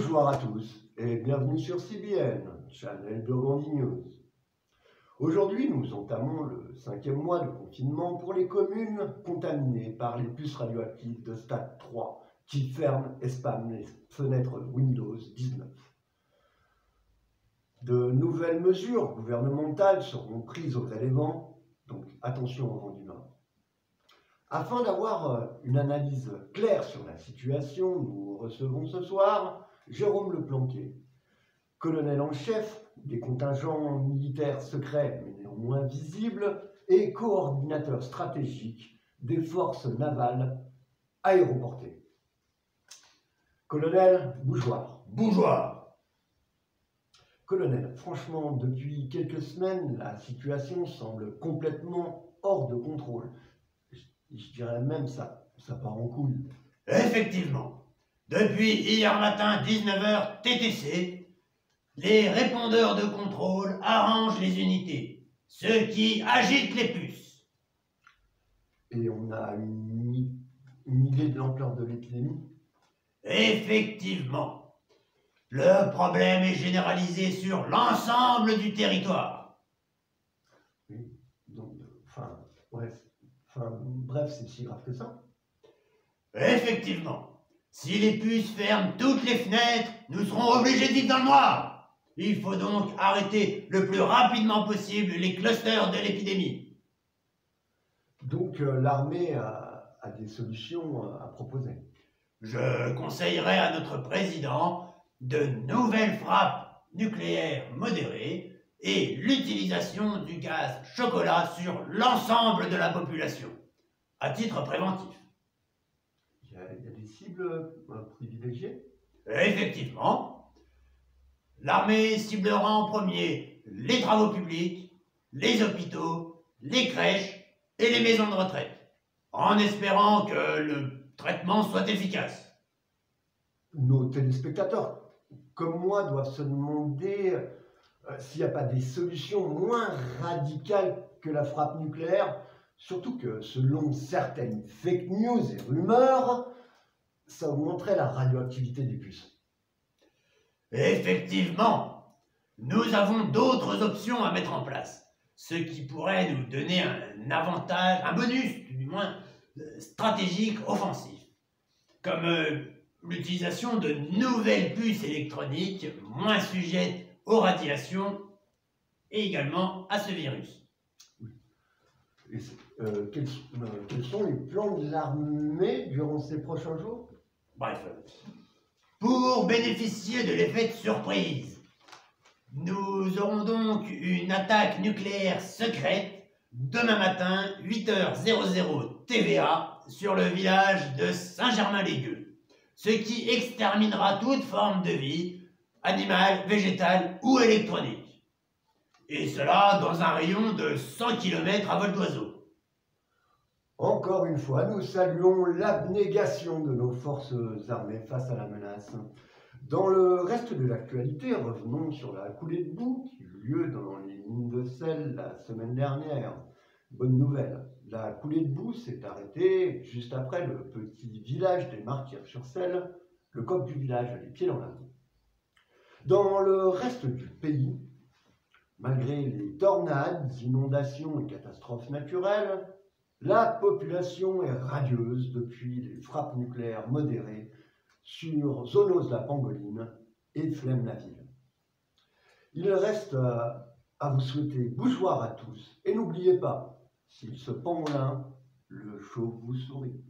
Bonjour à tous et bienvenue sur CBN, Channel Burgundy News. Aujourd'hui, nous entamons le 5e mois de confinement pour les communes contaminées par les puces radioactives de stade 3 qui ferment et spamment les fenêtres Windows 19. De nouvelles mesures gouvernementales seront prises au gré des vents, donc attention au vent du nord. Afin d'avoir une analyse claire sur la situation, nous recevons ce soir Jérôme Leplantier, colonel en chef des contingents militaires secrets mais néanmoins visibles et coordinateur stratégique des forces navales aéroportées. Colonel Bougeoir. Bougeoir. Colonel, franchement, depuis quelques semaines, la situation semble complètement hors de contrôle. Je dirais même ça part en couille. Effectivement. Depuis hier matin 19h TTC, les répondeurs de contrôle arrangent les unités, ceux qui agitent les puces. Et on a une idée de l'ampleur de l'épidémie? Effectivement. Le problème est généralisé sur l'ensemble du territoire. Oui, donc, bref, c'est si grave que ça? Effectivement. Si les puces ferment toutes les fenêtres, nous serons obligés de vivre dans le noir. Il faut donc arrêter le plus rapidement possible les clusters de l'épidémie. Donc l'armée a des solutions à proposer. Je conseillerais à notre président de nouvelles frappes nucléaires modérées et l'utilisation du gaz chocolat sur l'ensemble de la population, à titre préventif. Il y a des cibles privilégiées? Effectivement, l'armée ciblera en premier les travaux publics, les hôpitaux, les crèches et les maisons de retraite, en espérant que le traitement soit efficace. Nos téléspectateurs, comme moi, doivent se demander s'il n'y a pas des solutions moins radicales que la frappe nucléaire, surtout que selon certaines fake news et rumeurs, ça augmenterait la radioactivité des puces. Effectivement, nous avons d'autres options à mettre en place, ce qui pourrait nous donner un avantage, un bonus du moins stratégique offensif, comme l'utilisation de nouvelles puces électroniques moins sujettes aux radiations et également à ce virus. Et quels sont les plans de l'armée durant ces prochains jours? Bref, pour bénéficier de l'effet de surprise, nous aurons donc une attaque nucléaire secrète demain matin, 8h00 TVA, sur le village de Saint-Germain-les-Gueux, ce qui exterminera toute forme de vie, animale, végétale ou électronique. Et cela dans un rayon de 100 km à vol d'oiseau. Encore une fois, nous saluons l'abnégation de nos forces armées face à la menace. Dans le reste de l'actualité, revenons sur la coulée de boue qui eut lieu dans les mines de sel la semaine dernière. Bonne nouvelle, la coulée de boue s'est arrêtée juste après le petit village des Martyrs-sur-Selle, le coq du village, les pieds dans la boue. Dans le reste du pays, malgré les tornades, inondations et catastrophes naturelles, la population est radieuse depuis les frappes nucléaires modérées sur Zonos-la-Pangoline et Flemme-la-Ville. Il reste à vous souhaiter bougeoir à tous et n'oubliez pas, s'il se pend l'un, le chaud vous sourit.